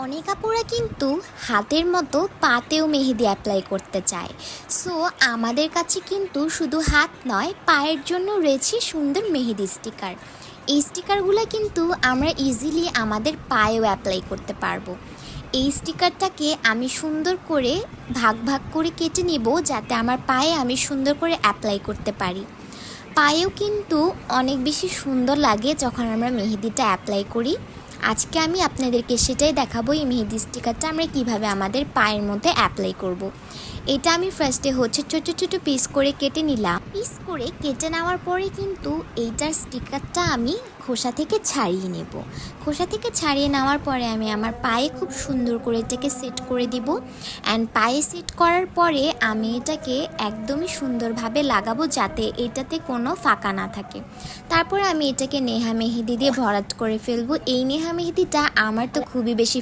অনেক আপুরা কিন্তু হাতের মতো পাতেও মেহেদি অ্যাপ্লাই করতে চায়। সো আমাদের কাছে কিন্তু শুধু হাত নয়, পায়ের জন্য রয়েছে সুন্দর মেহেদি স্টিকার। এই স্টিকারগুলো কিন্তু আমরা ইজিলি আমাদের পায়েও অ্যাপ্লাই করতে পারবো। এই স্টিকারটাকে আমি সুন্দর করে ভাগ ভাগ করে কেটে নিব, যাতে আমার পায়ে আমি সুন্দর করে অ্যাপ্লাই করতে পারি। পায়েও কিন্তু অনেক বেশি সুন্দর লাগে যখন আমরা মেহেদিটা অ্যাপ্লাই করি। আজকে আমি আপনাদেরকে সেটাই দেখাবো, এই মেহেদি স্টিকারটা আমরা কিভাবে আমাদের পায়ের মধ্যে অ্যাপ্লাই করব। এটা আমি ফার্স্টে ছোটো ছোটো পিস করে কেটে নিলাম। পিস করে কেটে নেওয়ার পরে কিন্তু এইটার স্টিকারটা আমি খোসা থেকে ছাড়িয়ে নেব। খোসা থেকে ছাড়িয়ে নেওয়ার পরে আমি আমার পায়ে খুব সুন্দর করে এটাকে সেট করে দিব। অ্যান্ড পায়ে সেট করার পরে আমি এটাকে একদমই সুন্দরভাবে লাগাবো, যাতে এটাতে কোনো ফাঁকা না থাকে। তারপর আমি এটাকে নেহা মেহেদি দিয়ে ভরাট করে ফেলবো। এই নেহা মেহেদিটা আমার তো খুবই বেশি